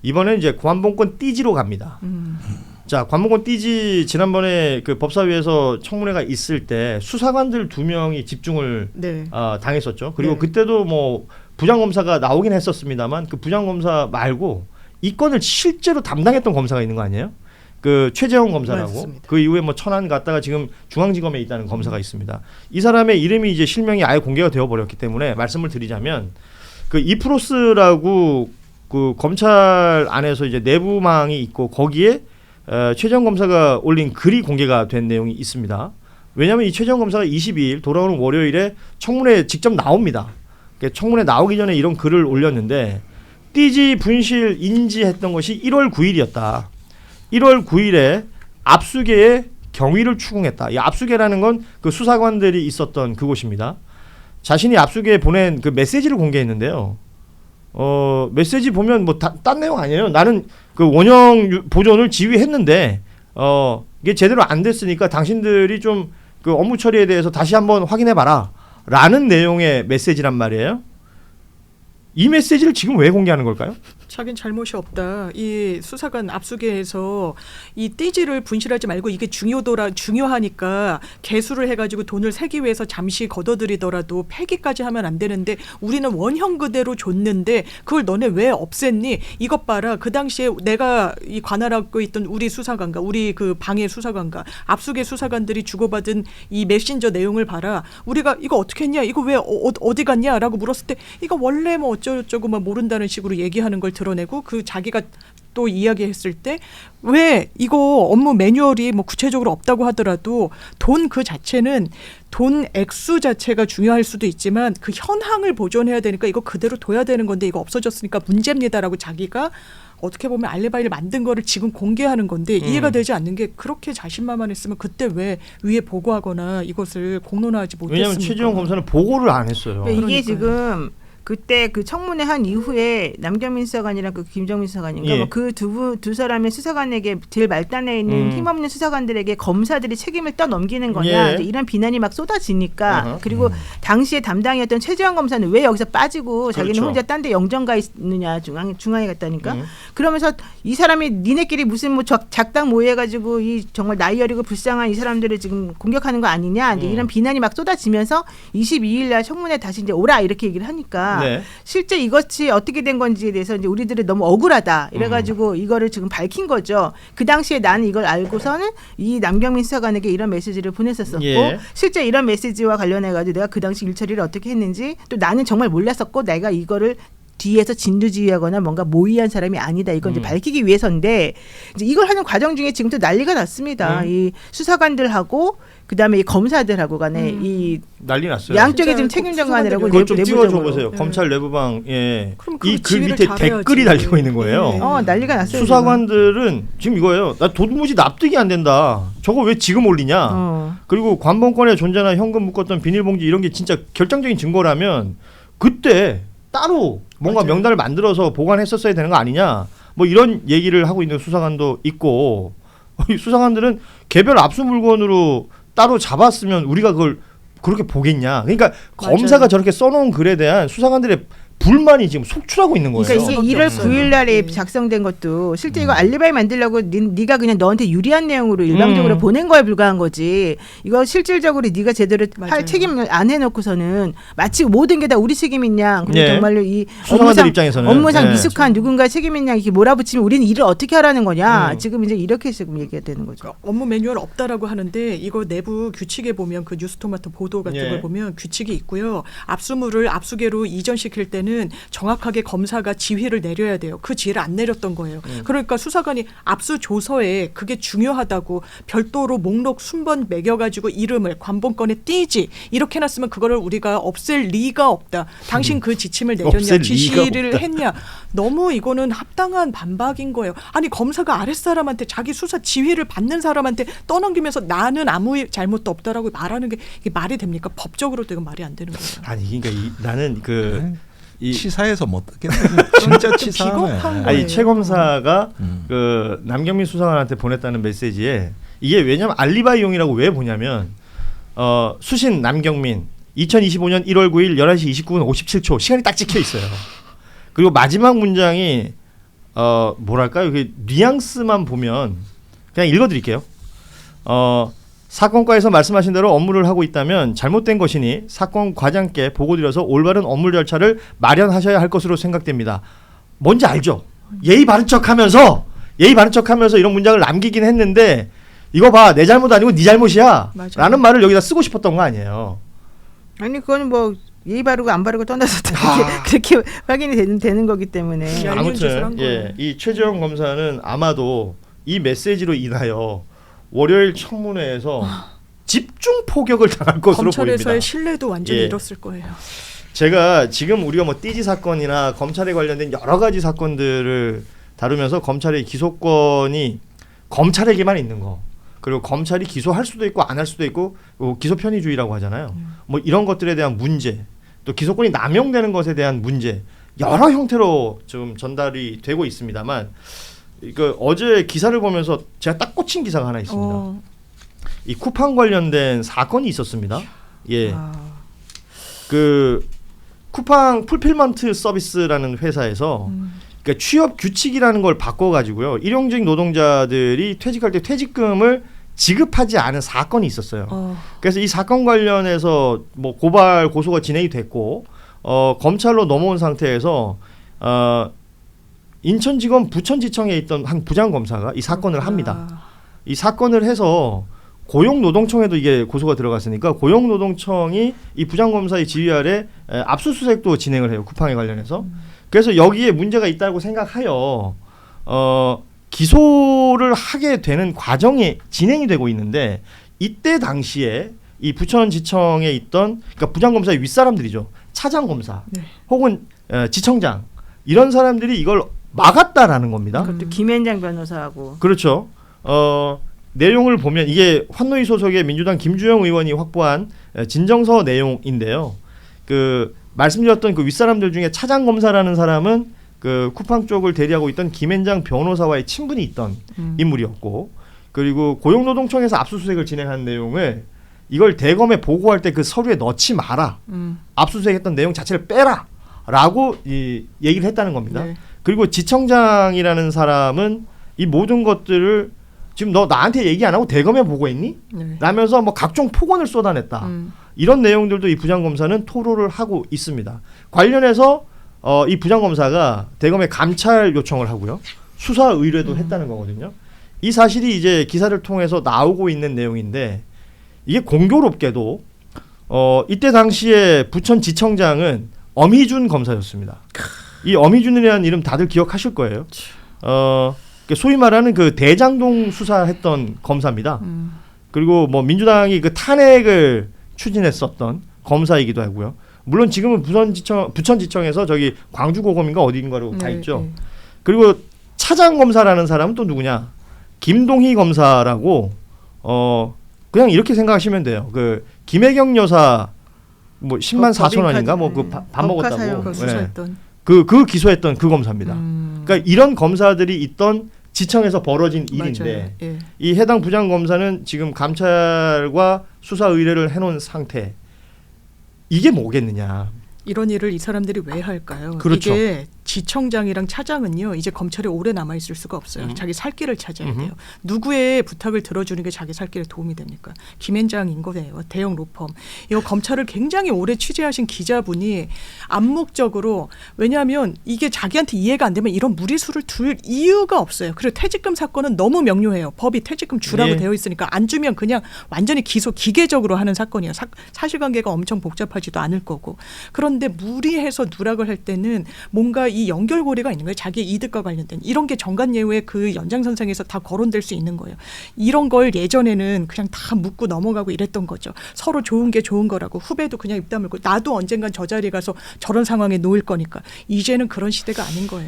이번에 이제 관봉권 띠지로 갑니다. 자, 관봉권 띠지 지난번에 그 법사위에서 청문회가 있을 때 수사관들 2명이 집중을 네. 당했었죠. 그리고 네. 그때도 뭐 부장검사가 나오긴 했었습니다만 그 부장검사 말고 이 건을 실제로 담당했던 검사가 있는 거 아니에요? 그 최재형 검사라고. 맞습니다. 그 이후에 뭐 천안 갔다가 지금 중앙지검에 있다는 검사가 있습니다. 이 사람의 이름이 이제 실명이 아예 공개가 되어 버렸기 때문에 말씀을 드리자면 그 이프로스라고 그 검찰 안에서 이제 내부망이 있고 거기에 최재형 검사가 올린 글이 공개가 된 내용이 있습니다. 왜냐하면 이 최재형 검사가 22일 돌아오는 월요일에 청문회에 직접 나옵니다. 청문회 나오기 전에 이런 글을 올렸는데 띠지 분실 인지했던 것이 1월 9일이었다. 1월 9일에 압수계에 경위를 추궁했다. 이 압수계라는 건 그 수사관들이 있었던 그곳입니다. 자신이 압수계에 보낸 그 메시지를 공개했는데요. 메시지 보면 뭐 딴 내용 아니에요. 나는 그 원형 보존을 지휘했는데 이게 제대로 안 됐으니까 당신들이 좀 그 업무 처리에 대해서 다시 한번 확인해 봐라. 라는 내용의 메시지란 말이에요. 이 메시지를 지금 왜 공개하는 걸까요? 자긴 잘못이 없다. 이 수사관 압수계에서 이 띠지를 분실하지 말고 이게 중요하니까 개수를 해가지고 돈을 세기 위해서 잠시 걷어들이더라도 폐기까지 하면 안 되는데 우리는 원형 그대로 줬는데 그걸 너네 왜 없앴니? 이것 봐라. 그 당시에 내가 이 관할하고 있던 우리 수사관과 우리 그 방해 수사관과 압수계 수사관들이 주고받은 이 메신저 내용을 봐라. 우리가 이거 어떻게 했냐? 이거 왜 어디 갔냐? 라고 물었을 때 이거 원래 뭐 어쩌고저쩌고 막 모른다는 식으로 얘기하는 걸 드러내고 그 자기가 또 이야기했을 때 왜 이거 업무 매뉴얼이 뭐 구체적으로 없다고 하더라도 돈 그 자체는 돈 액수 자체가 중요할 수도 있지만 그 현황을 보존해야 되니까 이거 그대로 둬야 되는 건데 이거 없어졌으니까 문제입니다라고 자기가 어떻게 보면 알리바이를 만든 거를 지금 공개하는 건데 이해가 되지 않는 게 그렇게 자신만만했으면 그때 왜 위에 보고하거나 이것을 공론화하지 못했습니까? 왜냐하면 최재형 검사는 보고를 안 했어요. 이게 그러니까요. 지금 그때 그 청문회 한 이후에 남경민 수사관이랑 그 김정민 수사관인가 예. 뭐 그 두 사람의 수사관에게 제일 말단에 있는 힘없는 수사관들에게 검사들이 책임을 떠넘기는 거냐 예. 이제 이런 비난이 막 쏟아지니까 어허. 그리고 당시에 담당이었던 최재형 검사는 왜 여기서 빠지고 자기는 그렇죠. 혼자 딴 데 영정가 있느냐 중앙에 갔다니까 그러면서 이 사람이 니네끼리 무슨 뭐 작당 모여가지고 이 정말 나이 어리고 불쌍한 이 사람들을 지금 공격하는 거 아니냐 이제 이런 비난이 막 쏟아지면서 22일 날 청문회 다시 이제 오라 이렇게 얘기를 하니까 네. 실제 이것이 어떻게 된 건지에 대해서 이제 우리들은 너무 억울하다 이래가지고 이거를 지금 밝힌 거죠. 그 당시에 나는 이걸 알고서는 이 남경민 수사관에게 이런 메시지를 보냈었었고 예. 실제 이런 메시지와 관련해가지고 내가 그 당시 일처리를 어떻게 했는지 또 나는 정말 몰랐었고 내가 이거를 뒤에서 진두지휘하거나 뭔가 모의한 사람이 아니다. 이건 이제 밝히기 위해서인데 이제 이걸 하는 과정 중에 지금 또 난리가 났습니다. 이 수사관들하고 그다음에 이 검사들하고 간에 이 난리 났어요. 양쪽에 지금 진짜 책임 전가하느라고 그걸 좀 띄워줘 내부적으로. 보세요. 검찰 내부방 그럼 그 이 글 지휘를 밑에 잘해야지. 댓글이 달리고 있는 거예요. 네. 난리가 났어요. 수사관들은 지금 이거예요. 나 도무지 납득이 안 된다. 저거 왜 지금 올리냐. 그리고 관본권에 존재나 현금 묶었던 비닐봉지 이런 게 진짜 결정적인 증거라면 그때 따로 뭔가 맞아요. 명단을 만들어서 보관했었어야 되는 거 아니냐. 뭐 이런 얘기를 하고 있는 수사관도 있고 이 수사관들은 개별 압수 물건으로 따로 잡았으면 우리가 그걸 그렇게 보겠냐. 그러니까 맞아요. 검사가 저렇게 써놓은 글에 대한 수사관들의 불만이 지금 속출하고 있는 거예요. 그러니까 이게 1월 없어요. 9일 날에 네. 작성된 것도 실제 이거 알리바이 만들려고 네가 그냥 너한테 유리한 내용으로 일방적으로 보낸 거에 불과한 거지. 이거 실질적으로 네가 제대로 맞아요. 할 책임을 안 해놓고서는 마치 모든 게 다 우리 책임이냐. 그리고 예. 정말로 이 수사관들 입장에서는 업무상 예. 미숙한 누군가 책임이냐 이렇게 몰아붙이면 우리는 일을 어떻게 하라는 거냐. 지금 이제 이렇게 지금 얘기가 되는 거죠. 그러니까 업무 매뉴얼 없다라고 하는데 이거 내부 규칙에 보면 그 뉴스토마토 보도 같은 예. 걸 보면 규칙이 있고요. 압수물을 압수계로 이전시킬 때는 정확하게 검사가 지휘를 내려야 돼요. 그 지휘를 안 내렸던 거예요. 그러니까 수사관이 압수 조서에 그게 중요하다고 별도로 목록 순번 매겨가지고 이름을 관본권에 띄지 이렇게 해놨으면 그거를 우리가 없앨 리가 없다. 당신 그 지침을 내렸냐 없앨 리가 지시를 없다. 했냐. 너무 이거는 합당한 반박인 거예요. 아니 검사가 아랫사람한테 자기 수사 지휘를 받는 사람한테 떠넘기면서 나는 아무 잘못도 없다라고 말하는 게 이게 말이 됩니까? 법적으로도 이건 말이 안 되는 거예요. 아니 그러니까 나는 이 치사해서 못 듣겠네. 진짜 치사하네. 비겁한 아니 거예요. 최 검사가 그 남경민 수사관한테 보냈다는 메시지에 이게 왜냐면 알리바이용이라고 왜 보냐면 수신 남경민 2025년 1월 9일 11시 29분 57초 시간이 딱 찍혀 있어요. 그리고 마지막 문장이 뭐랄까요? 그 뉘앙스만 보면 그냥 읽어드릴게요. 사건과에서 말씀하신 대로 업무를 하고 있다면 잘못된 것이니 사건 과장께 보고드려서 올바른 업무 절차를 마련하셔야 할 것으로 생각됩니다. 뭔지 알죠? 예의 바른 척하면서 이런 문장을 남기긴 했는데 이거 봐, 내 잘못 아니고 네 잘못이야 맞아요. 라는 말을 여기다 쓰고 싶었던 거 아니에요. 아니 그거는 뭐 예의 바르고 안 바르고 떠나서 그렇게 확인이 되는 거기 때문에. 얄미운 짓을 한 아무튼 거예요. 이 최재형 검사는 아마도 이 메시지로 인하여 월요일 청문회에서 집중 포격을 당할 것으로 검찰에서의 보입니다. 신뢰도 완전히 예. 잃었을 거예요. 제가 지금 우리가 뭐 띠지 사건이나 검찰에 관련된 여러 가지 사건들을 다루면서 검찰의 기소권이 검찰에게만 있는 거, 그리고 검찰이 기소할 수도 있고 안 할 수도 있고 기소 편의주의라고 하잖아요. 뭐 이런 것들에 대한 문제, 또 기소권이 남용되는 것에 대한 문제, 여러 형태로 좀 전달이 되고 있습니다만, 어제 기사를 보면서 제가 딱 꽂힌 기사가 하나 있습니다. 이 쿠팡 관련된 사건이 있었습니다. 예. 그 쿠팡 풀필먼트 서비스라는 회사에서 그러니까 취업 규칙이라는 걸 바꿔가지고요, 일용직 노동자들이 퇴직할 때 퇴직금을 지급하지 않은 사건이 있었어요. 그래서 이 사건 관련해서 뭐 고발 고소가 진행이 됐고 검찰로 넘어온 상태에서 인천지검 부천지청에 있던 한 부장검사가 이 사건을 합니다. 이 사건을 해서 고용노동청에도 이게 고소가 들어갔으니까 고용노동청이 이 부장검사의 지휘 아래 압수수색도 진행을 해요. 쿠팡에 관련해서. 그래서 여기에 문제가 있다고 생각하여 기소를 하게 되는 과정이 진행이 되고 있는데, 이때 당시에 이 부천지청에 있던, 그러니까 부장검사의 윗사람들이죠. 차장검사 혹은 지청장, 이런 사람들이 이걸 막았다라는 겁니다. 그것도 김현장 변호사하고. 그렇죠. 내용을 보면 이게 환노위 소속의 민주당 김주영 의원이 확보한 진정서 내용인데요. 그 말씀드렸던 그 윗사람들 중에 차장 검사라는 사람은 그 쿠팡 쪽을 대리하고 있던 김현장 변호사와의 친분이 있던 인물이었고, 그리고 고용노동청에서 압수수색을 진행한 내용을 이걸 대검에 보고할 때 그 서류에 넣지 마라. 압수수색했던 내용 자체를 빼라라고 얘기를 했다는 겁니다. 네. 그리고 지청장이라는 사람은 이 모든 것들을 지금 너 나한테 얘기 안 하고 대검에 보고했니? 네. 라면서 뭐 각종 폭언을 쏟아냈다. 이런 내용들도 이 부장검사는 토로를 하고 있습니다. 관련해서 이 부장검사가 대검에 감찰 요청을 하고요, 수사 의뢰도 했다는 거거든요. 이 사실이 이제 기사를 통해서 나오고 있는 내용인데, 이게 공교롭게도 이때 당시에 부천지청장은 엄희준 검사였습니다. 이 엄희준이라는 이름 다들 기억하실 거예요. 소위 말하는 그 대장동 수사했던 검사입니다. 그리고 뭐 민주당이 그 탄핵을 추진했었던 검사이기도 하고요. 물론 지금은 부천지청에서 저기 광주고검인가 어디인가로 가 있죠. 그리고 차장검사라는 사람은 또 누구냐? 김동희 검사라고, 그냥 이렇게 생각하시면 돼요. 그 김혜경 여사 뭐 10만 4천 원인가 뭐 그 밥 먹었다고. 그 수사했던. 그 기소했던 그 검사입니다. 그러니까 이런 검사들이 있던 지청에서 벌어진 일인데, 예. 이 해당 부장검사는 지금 감찰과 수사 의뢰를 해놓은 상태. 이게 뭐겠느냐. 이런 일을 이 사람들이 왜 할까요? 그렇죠. 이게 지청장이랑 차장은요, 이제 검찰에 오래 남아 있을 수가 없어요. 자기 살 길을 찾아야 돼요. 누구의 부탁을 들어주는 게 자기 살 길에 도움이 됩니까? 김현장인 거예요. 대형 로펌. 이거 검찰을 굉장히 오래 취재하신 기자분이 암묵적으로, 왜냐하면 이게 자기한테 이해가 안 되면 이런 무리수를 둘 이유가 없어요. 그리고 퇴직금 사건은 너무 명료해요. 법이 퇴직금 주라고 되어 있으니까 안 주면 그냥 완전히 기소 기계적으로 하는 사건이에요. 사실관계가 엄청 복잡하지도 않을 거고. 그런데 무리해서 누락을 할 때는 뭔가 이 연결고리가 있는 거예요. 자기 이득과 관련된 이런 게 정관예우의 그 연장선상에서 다 거론될 수 있는 거예요. 이런 걸 예전에는 그냥 다 묻고 넘어가고 이랬던 거죠. 서로 좋은 게 좋은 거라고, 후배도 그냥 입 다물고 나도 언젠간 저 자리에 가서 저런 상황에 놓일 거니까. 이제는 그런 시대가 아닌 거예요.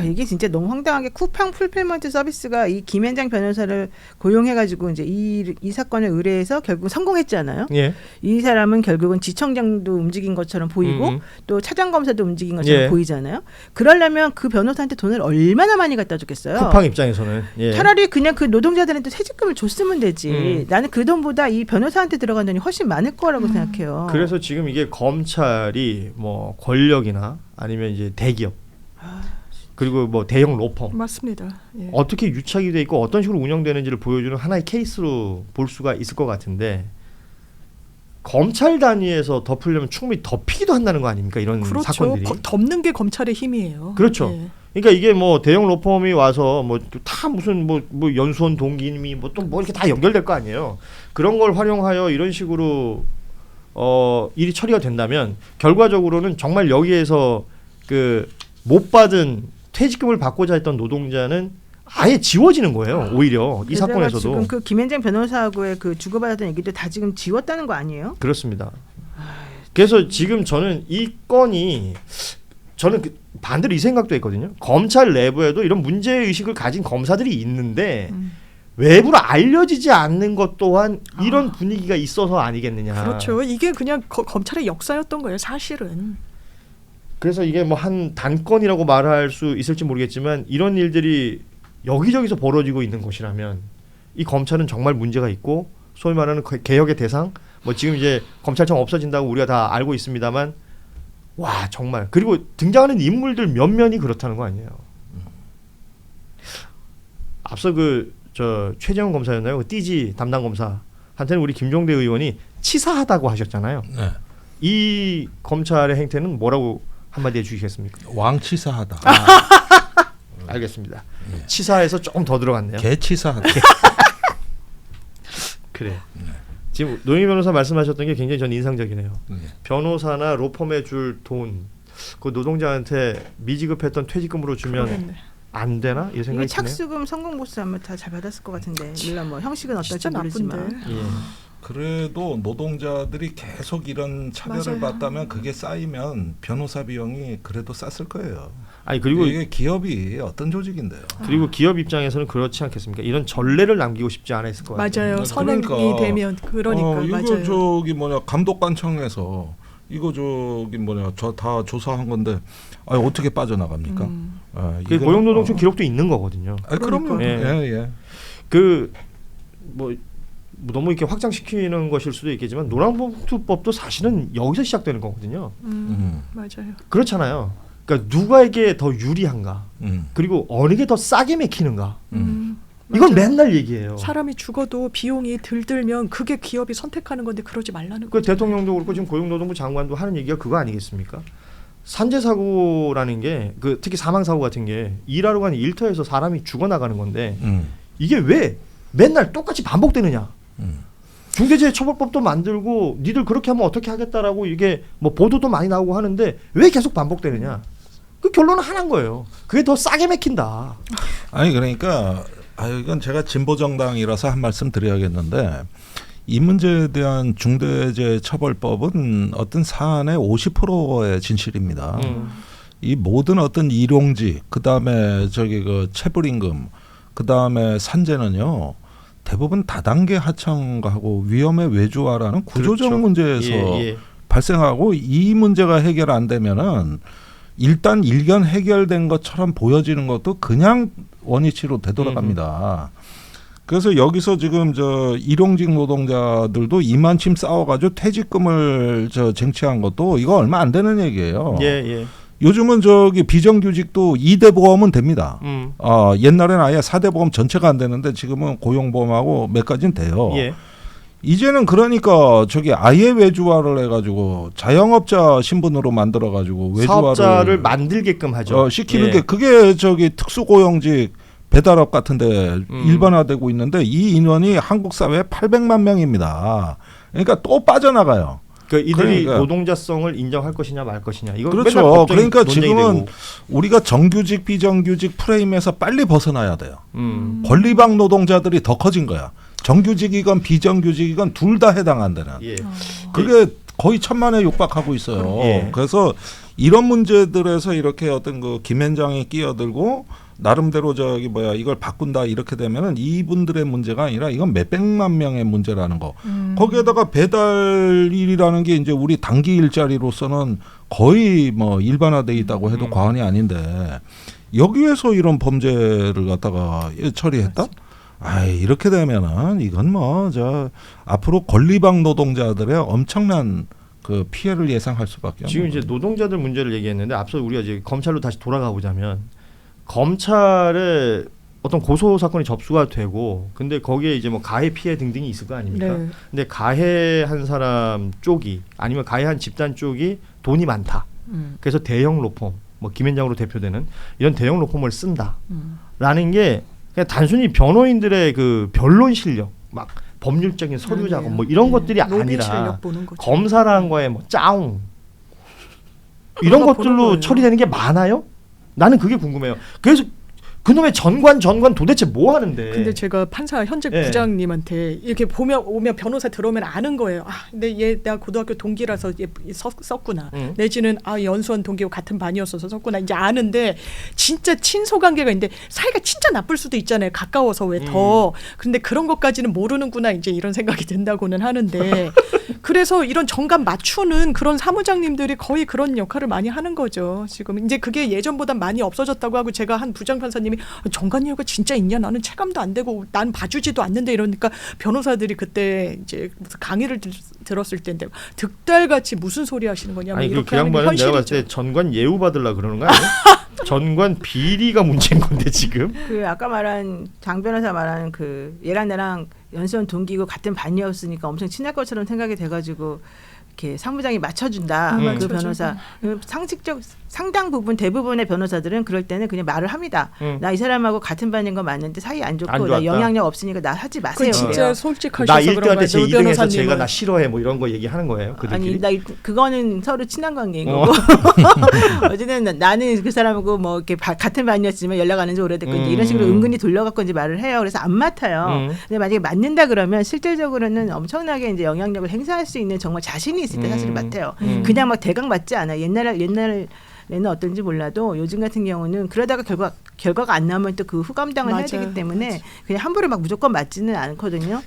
이게 진짜 너무 황당하게 쿠팡 풀필먼트 서비스가 이 김현장 변호사를 고용해가지고 이제 이 사건을 의뢰해서 결국 성공했잖아요. 예. 이 사람은 결국은 지청장도 움직인 것처럼 보이고 또 차장검사도 움직인 것처럼 보이잖아요. 그러려면 그 변호사한테 돈을 얼마나 많이 갖다 줬겠어요. 쿠팡 입장에서는. 예. 차라리 그냥 그 노동자들한테 퇴직금을 줬으면 되지. 나는 그 돈보다 이 변호사한테 들어간 돈이 훨씬 많을 거라고 생각해요. 그래서 지금 이게 검찰이 뭐 권력이나 아니면 이제 대기업, 그리고 뭐 대형 로펌 맞습니다. 예. 어떻게 유착이 돼 있고 어떤 식으로 운영되는지를 보여주는 하나의 케이스로 볼 수가 있을 것 같은데 검찰 단위에서 덮으려면 충분히 덮이기도 한다는 거 아닙니까? 이런 그렇죠. 사건들이. 덮는 게 검찰의 힘이에요. 그렇죠. 예. 그러니까 이게 뭐 대형 로펌이 와서 뭐 다 무슨 뭐 연수원 동기님이 뭐 또 뭐 이렇게 다 연결될 거 아니에요. 그런 걸 활용하여 이런 식으로 일이 처리가 된다면 결과적으로는 정말 여기에서 그 못 받은 퇴직금을 받고자 했던 노동자는 아예 지워지는 거예요. 오히려 이 게다가 사건에서도. 지금 그 김현장 변호사하고의 그 주고받았던 얘기도 다 지금 지웠다는 거 아니에요? 그렇습니다. 그래서 지금 저는 이 건이 저는 반대로 이 생각도 했거든요. 검찰 내부에도 이런 문제 의식을 가진 검사들이 있는데 외부로 알려지지 않는 것 또한 이런 분위기가 있어서 아니겠느냐. 그렇죠. 이게 그냥 검찰의 역사였던 거예요. 사실은. 그래서 이게 뭐 한 단건이라고 말할 수 있을지 모르겠지만 이런 일들이 여기저기서 벌어지고 있는 것이라면 이 검찰은 정말 문제가 있고 소위 말하는 개혁의 대상 뭐 지금 이제 검찰청 없어진다고 우리가 다 알고 있습니다만 와 정말 그리고 등장하는 인물들 면면이 그렇다는 거 아니에요. 앞서 저 최재형 검사였나요? 그 띠지 담당 검사한테는 우리 김종대 의원이 치사하다고 하셨잖아요. 네. 이 검찰의 행태는 뭐라고 한마디 해주시겠습니까? 왕치사하다. 알겠습니다. 치사해서 조금 더 들어갔네요. 개치사하다. 그래. 지금 노영희 변호사 말씀하셨던 게 굉장히 전 인상적이네요. 네. 변호사나 로펌에 줄 돈, 그 노동자한테 미지급했던 퇴직금으로 주면 그러겠네. 안 되나? 이 이게 생각이 드네요. 착수금 성공보수하면 다 잘 받았을 것 같은데 물론 뭐 형식은 어떨지 진짜 모르지만 나쁜데. 예. 그래도 노동자들이 계속 이런 차별을 맞아요. 받다면 그게 쌓이면 변호사 비용이 그래도 쌌을 거예요. 아니 그리고 이게 기업이 어떤 조직인데요. 그리고 기업 입장에서는 그렇지 않겠습니까? 이런 전례를 남기고 싶지 않았을 것 같아요. 맞아요. 선행이 그러니까, 되면 그러니까 이거 맞아요. 저기 감독관청에서 이거 저기 저 다 조사한 건데 어떻게 빠져나갑니까? 그 고용노동청 기록도 있는 거거든요. 그럼요. 그러니까. 예. 그 뭐 너무 이렇게 확장시키는 것일 수도 있겠지만 노란봉투법도 사실은 여기서 시작되는 거거든요. 맞아요. 그렇잖아요. 그러니까 누가에게 더 유리한가? 음. 그리고 어느 게 더 싸게 맥히는가? 이건 맞아요. 맨날 얘기해요. 사람이 죽어도 비용이 덜 들면 그게 기업이 선택하는 건데 그러지 말라는 그 거죠. 대통령도 그렇고 지금 고용노동부 장관도 하는 얘기가 그거 아니겠습니까? 산재 사고라는 게 그 특히 사망 사고 같은 게 일하러 가는 일터에서 사람이 죽어나가는 건데 이게 왜 맨날 똑같이 반복되느냐? 중대재해처벌법도 만들고 니들 그렇게 하면 어떻게 하겠다라고 이게 뭐 보도도 많이 나오고 하는데 왜 계속 반복되느냐? 그 결론은 하나인 거예요. 그게 더 싸게 맥힌다. 아니 그러니까 이건 제가 진보 정당이라서 한 말씀 드려야겠는데 이 문제에 대한 중대재해처벌법은 어떤 사안의 50%의 진실입니다. 이 모든 어떤 일용직, 그 다음에 그 체불임금, 그 다음에 산재는요 대부분 다단계 하청하고 위험의 외주화라는 구조적 그렇죠. 문제에서 예. 발생하고 이 문제가 해결 안 되면은 일단 일견 해결된 것처럼 보여지는 것도 그냥 원위치로 되돌아갑니다. 그래서 여기서 지금 일용직 노동자들도 이만침 싸워가지고 퇴직금을 쟁취한 것도 이거 얼마 안 되는 얘기예요. 예. 요즘은 비정규직도 2대 보험은 됩니다. 옛날에는 아예 4대 보험 전체가 안 되는데 지금은 고용보험하고 몇 가지는 돼요. 예. 이제는 그러니까 아예 외주화를 해가지고 자영업자 신분으로 만들어가지고 외주화를 사업자를 만들게끔 하죠. 시키는 예. 게 그게 특수고용직 배달업 같은데 일반화되고 있는데 이 인원이 한국 사회에 800만 명입니다. 그러니까 또 빠져나가요. 그 이들이 그러니까. 노동자성을 인정할 것이냐 말 것이냐 이거 그렇죠. 맨날 법정이 그러니까 논쟁이 지금은 되고. 우리가 정규직 비정규직 프레임에서 빨리 벗어나야 돼요. 권리방 노동자들이 더 커진 거야. 정규직이건 비정규직이건 둘 다 해당한다는. 예. 그게 거의 천만에 육박하고 있어요. 예. 그래서 이런 문제들에서 이렇게 어떤 김현장이 끼어들고 나름대로 이걸 바꾼다 이렇게 되면은 이분들의 문제가 아니라 이건 몇백만 명의 문제라는 거. 거기에다가 배달일이라는 게 이제 우리 단기 일자리로서는 거의 일반화돼 있다고 해도 과언이 아닌데 여기에서 이런 범죄를 갖다가 처리했다? 이렇게 되면은 이건 앞으로 권리방 노동자들의 엄청난 그 피해를 예상할 수밖에 없는 지금 거예요. 이제 노동자들 문제를 얘기했는데 앞서 우리가 이제 검찰로 다시 돌아가 보자면 검찰에 어떤 고소 사건이 접수가 되고 근데 거기에 이제 뭐 가해 피해 등등이 있을 거 아닙니까? 네. 근데 가해한 사람 쪽이 아니면 가해한 집단 쪽이 돈이 많다. 그래서 대형 로펌, 뭐 김앤장으로 대표되는 이런 대형 로펌을 쓴다라는 게 그냥 단순히 변호인들의 그 변론 실력, 막 법률적인 서류 작업 뭐 이런 것들이 로비 아니라 실력 보는 거죠. 검사라는 거에 뭐 짜웅 이런 그거 보는 것들로 거예요. 처리되는 게 많아요? 나는 그게 궁금해요. 그래서 그놈의 전관 도대체 뭐 하는데? 근데 제가 판사 현직 예. 부장님한테 이렇게 오면 변호사 들어오면 아는 거예요. 아, 근데 얘 내가 고등학교 동기라서 얘 썼구나. 내지는 아 연수원 동기고 같은 반이었어서 썼구나. 이제 아는데 진짜 친소 관계가 있는데 사이가 진짜 나쁠 수도 있잖아요. 가까워서 왜 더. 근데 그런 것까지는 모르는구나. 이제 이런 생각이 든다고는 하는데 그래서 이런 정감 맞추는 그런 사무장님들이 거의 그런 역할을 많이 하는 거죠. 지금 이제 그게 예전보다 많이 없어졌다고 하고 제가 한 부장 판사님이 정관예우가 진짜 있냐 나는 체감도 안 되고 난 봐주지도 않는데 이러니까 변호사들이 그때 이제 무슨 강의를 들었을 때인데 득달같이 무슨 소리 하시는 거냐 아니 이렇게 그 하는 게 양반은 내가 봤을 현실이죠. 때 전관 예우 받으려 그러는 거 아니에요? 전관 비리가 문제인 건데 지금. 그 아까 말한 장 변호사 말하는 그 얘랑 나랑 연수원 동기고 같은 반이었으니까 엄청 친할 것처럼 생각이 돼가지고 이렇게 상부장이 맞춰준다. 그 맞춰줘. 변호사 그 상식적 상당 부분 대부분의 변호사들은 그럴 때는 그냥 말을 합니다. 나 이 사람하고 같은 반인 거 맞는데 사이 안 좋고 안 나 좋았다. 영향력 없으니까 나 하지 마세요. 그 진짜 그래요. 솔직하셔서 나 그런 1등 거예요. 할때 제 노 2등 해서 변호사님은. 제가 나 싫어해 뭐 이런 거 얘기하는 거예요. 그들끼리. 아니 나 그거는 서로 친한 관계인 거고 어쨌든 나는 그 사람하고 뭐 이렇게 같은 반이었지만 연락 안 한 지 오래됐고 이제 이런 식으로 은근히 돌려갖고 이제 말을 해요. 그래서 안 맡아요. 근데 만약에 맞는다 그러면 실질적으로는 엄청나게 이제 영향력을 행사할 수 있는 정말 자신이 있을 때 사실 맡아요. 그냥 막 대강 맞지 않아. 옛날에는 어떤지 몰라도 요즘 같은 경우는 그러다가 결과가 안 나오면 또 그 후감당을 해야 되기 때문에 그냥 함부로 막 무조건 맞지는 않거든요.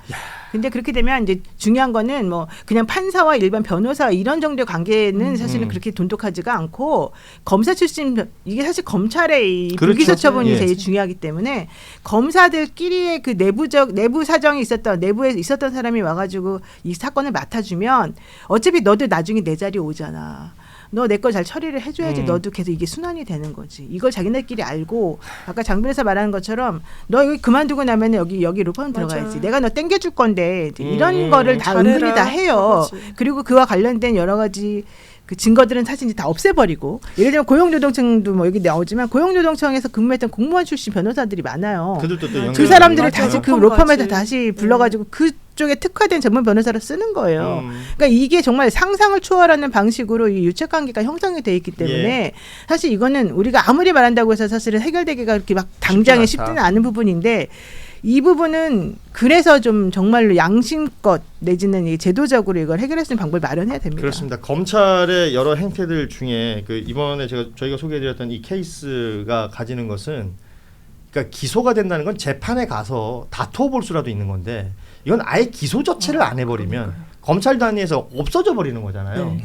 근데 그렇게 되면 이제 중요한 거는 뭐 그냥 판사와 일반 변호사 이런 정도의 관계는 사실은 그렇게 돈독하지가 않고 검사 출신 이게 사실 검찰의 이 그렇죠. 불기소 처분이 예. 제일 중요하기 때문에 검사들끼리의 그 내부 사정이 내부에 있었던 사람이 와가지고 이 사건을 맡아주면 어차피 너도 나중에 내 자리에 오잖아. 너 내 거 잘 처리를 해줘야지 너도 계속 이게 순환이 되는 거지. 이걸 자기네끼리 알고 아까 장 변호사 말하는 것처럼 너 여기 그만두고 나면 여기 로펌 들어가야지. 내가 너 땡겨줄 건데 이제 이런 거를 다 잘해라. 은근히 다 해요. 그거지. 그리고 그와 관련된 여러 가지 그 증거들은 사실 이제 다 없애버리고 예를 들면 고용노동청도 뭐 여기 나오지만 고용노동청에서 근무했던 공무원 출신 변호사들이 많아요. 그들도 또 연결. 그 사람들을 맞아요. 다시 그 로펌까지. 로펌에다 다시 불러가지고 그쪽에 특화된 전문 변호사를 쓰는 거예요. 그러니까 이게 정말 상상을 초월하는 방식으로 이 유착관계가 형성이 돼 있기 때문에 사실 이거는 우리가 아무리 말한다고 해서 사실은 해결되기가 그렇게 막 당장에 쉽지 않다. 쉽지는 않은 부분인데 이 부분은 그래서 좀 정말로 양심껏 내지는 이 제도적으로 이걸 해결할 수 있는 방법을 마련해야 됩니다. 그렇습니다. 검찰의 여러 행태들 중에 그 이번에 저희가 소개해드렸던 이 케이스가 가지는 것은 그러니까 기소가 된다는 건 재판에 가서 다투어 볼 수라도 있는 건데 이건 아예 기소 자체를 안 해버리면 검찰 단위에서 없어져 버리는 거잖아요.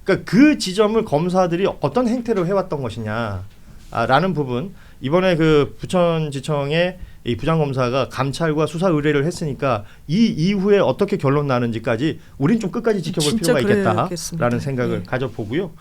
그러니까 그 지점을 검사들이 어떤 행태를 해왔던 것이냐라는 부분 이번에 그 부천지청의 이 부장검사가 감찰과 수사 의뢰를 했으니까 이 이후에 어떻게 결론 나는지까지 우린 좀 끝까지 지켜볼 진짜 필요가 있겠다라는 그래야겠습니다. 생각을 예. 가져보고요.